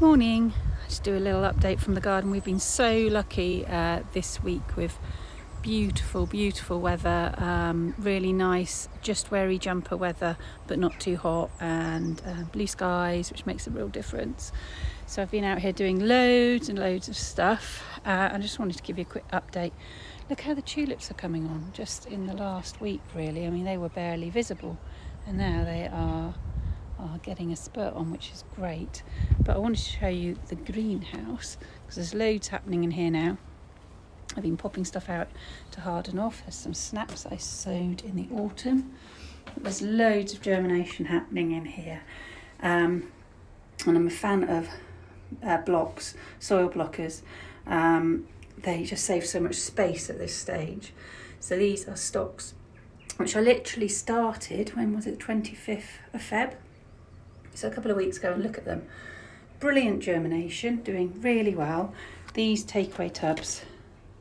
Morning. Just do a little update from the garden. We've been so lucky this week with beautiful weather, really nice, just weary jumper weather, but not too hot, and blue skies, which makes a real difference. So I've been out here doing loads and loads of stuff. I just wanted to give you a quick update. Look how the tulips are coming on just in the last week, really. I mean, they were barely visible, and now they are getting a spurt on, which is great. But I wanted to show you the greenhouse because there's loads happening in here now. I've been popping stuff out to harden off. There's some snaps I sowed in the autumn. There's loads of germination happening in here, and I'm a fan of blocks, soil blockers. They just save so much space at this stage. So these are stocks which I literally started, when was it, 25th of Feb? So a couple of weeks ago, and look at them. Brilliant germination, doing really well. These takeaway tubs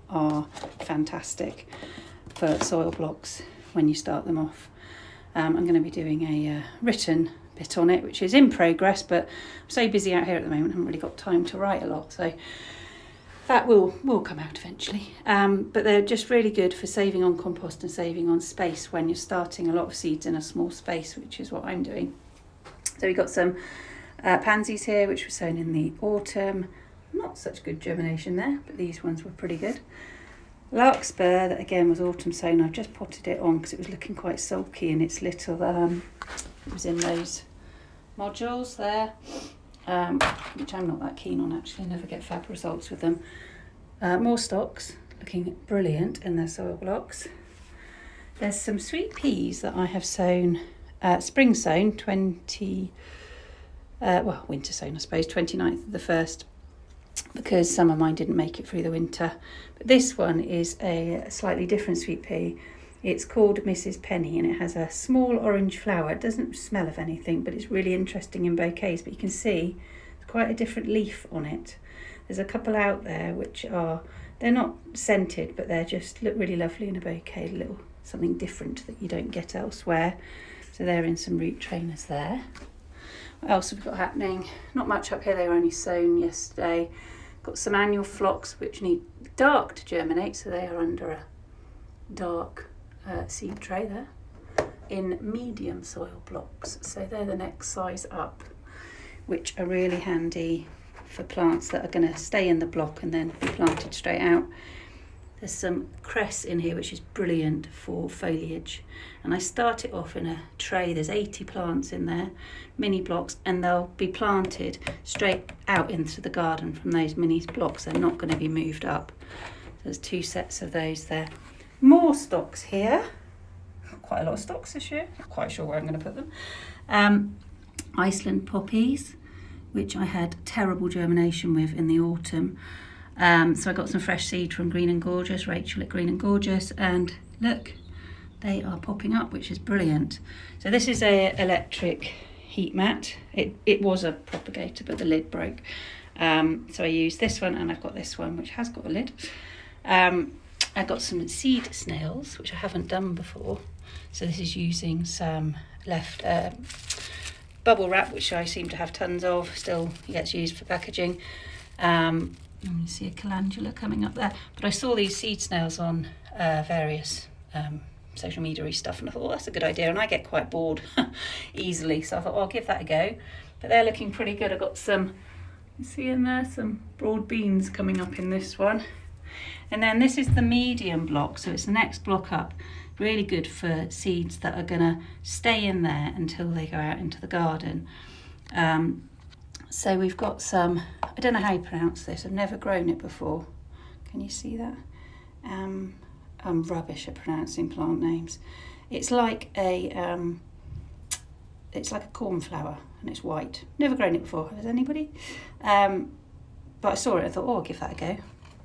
are fantastic for soil blocks when you start them off. I'm going to be doing a written bit on it, which is in progress, but I'm so busy out here at the moment, I haven't really got time to write a lot. So that will come out eventually. But they're just really good for saving on compost and saving on space when you're starting a lot of seeds in a small space, which is what I'm doing. So we've got some pansies here, which were sown in the autumn. Not such good germination there, but these ones were pretty good. Larkspur, that again was autumn sown. I've just potted it on because it was looking quite sulky in its little, it was in those modules there, which I'm not that keen on actually, never get fab results with them. More stocks, looking brilliant in their soil blocks. There's some sweet peas that I have sown, spring sown, winter sown I suppose, 29th of the 1st, because some of mine didn't make it through the winter. But this one is a slightly different sweet pea. It's called Mrs. Penny, and it has a small orange flower. It doesn't smell of anything, but it's really interesting in bouquets. But you can see it's quite a different leaf on it. There's a couple out there which they're not scented, but they just look really lovely in a bouquet, a little something different that you don't get elsewhere. So they're in some root trainers there. What else have we got happening? Not much up here, they were only sown yesterday. Got some annual phlox which need dark to germinate, so they are under a dark seed tray there in medium soil blocks. So they're the next size up, which are really handy for plants that are going to stay in the block and then be planted straight out. There's some cress in here which is brilliant for foliage, and I start it off in a tray. There's 80 plants in there, mini blocks, and they'll be planted straight out into the garden from those mini blocks. They're not going to be moved up. There's 2 sets of those there. More stocks here, quite a lot of stocks this year, not quite sure where I'm going to put them. Iceland poppies, which I had terrible germination with in the autumn. So I got some fresh seed from Green and Gorgeous, Rachel at Green and Gorgeous, and look, they are popping up, which is brilliant. So this is a electric heat mat. It was a propagator, but the lid broke. So I used this one, and I've got this one, which has got a lid. I got some seed snails, which I haven't done before. So this is using some left bubble wrap, which I seem to have tons of. Still gets used for packaging. You see a calendula coming up there. But I saw these seed snails on various social media stuff, and I thought, well, that's a good idea. And I get quite bored easily, so I thought, well, I'll give that a go. But they're looking pretty good. I've got some, you see in there, some broad beans coming up in this one. And then this is the medium block, so it's the next block up. Really good for seeds that are going to stay in there until they go out into the garden. So we've got some, I don't know how you pronounce this, I've never grown it before. Can you see that? I'm rubbish at pronouncing plant names. It's like a cornflower, and it's white. Never grown it before, has anybody? But I saw it, I thought, oh, I'll give that a go,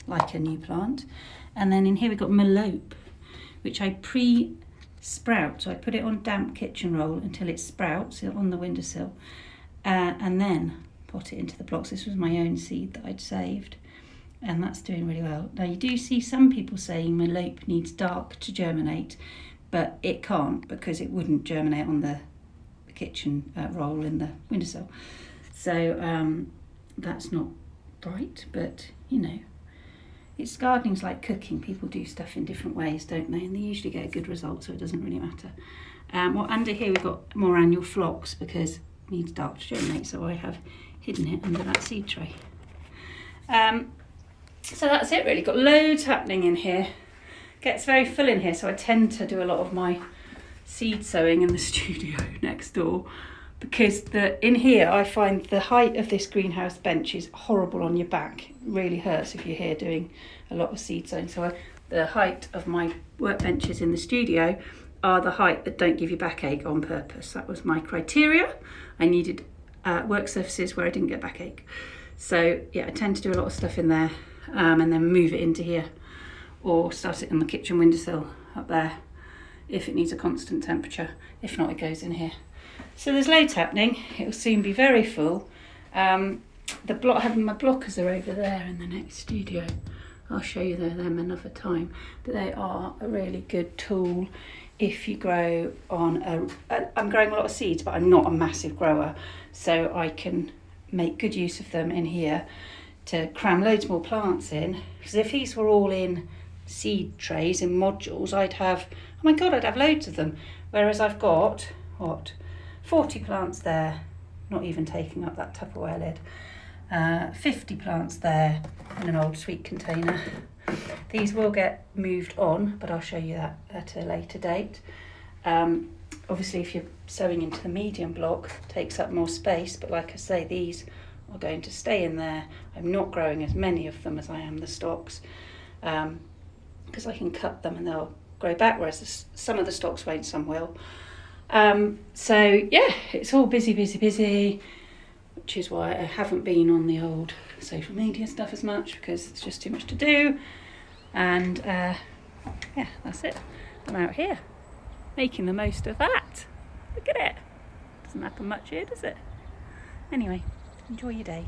like a new plant. And then in here we've got Melope, which I pre-sprout. So I put it on damp kitchen roll until it sprouts on the windowsill, and then pot it into the blocks. This was my own seed that I'd saved, and that's doing really well. Now you do see some people saying Melope needs dark to germinate, but it can't because it wouldn't germinate on the kitchen roll in the windowsill. So that's not right, but you know, it's gardening's like cooking. People do stuff in different ways, don't they? And they usually get a good result, so it doesn't really matter. Well, under here we've got more annual phlox because it needs dark to germinate, so I have hidden it under that seed tray. So that's it really. Got loads happening in here. Gets very full in here, so I tend to do a lot of my seed sowing in the studio next door, because in here I find the height of this greenhouse bench is horrible on your back. It really hurts if you're here doing a lot of seed sowing. So the height of my workbenches in the studio are the height that don't give you backache on purpose. That was my criteria. I needed work surfaces where I didn't get backache. So yeah, I tend to do a lot of stuff in there, and then move it into here, or start it on the kitchen windowsill up there if it needs a constant temperature. If not, it goes in here. So there's loads happening. It will soon be very full. My blockers are over there in the next studio. I'll show you them another time. But they are a really good tool if you grow on I'm growing a lot of seeds, but I'm not a massive grower, so I can make good use of them in here to cram loads more plants in. Because if these were all in seed trays, in modules, I'd have loads of them. Whereas I've got, 40 plants there, not even taking up that Tupperware lid. 50 plants there in an old sweet container. These will get moved on, but I'll show you that at a later date. Obviously, if you're sowing into the medium block, it takes up more space, but like I say, these are going to stay in there. I'm not growing as many of them as I am the stocks, because I can cut them and they'll grow back, whereas some of the stocks won't, some will. So yeah, it's all busy, which is why I haven't been on the old social media stuff as much, because it's just too much to do. And yeah, that's it. I'm out here making the most of that. Look at it. Doesn't happen much here, does it? Anyway, enjoy your day.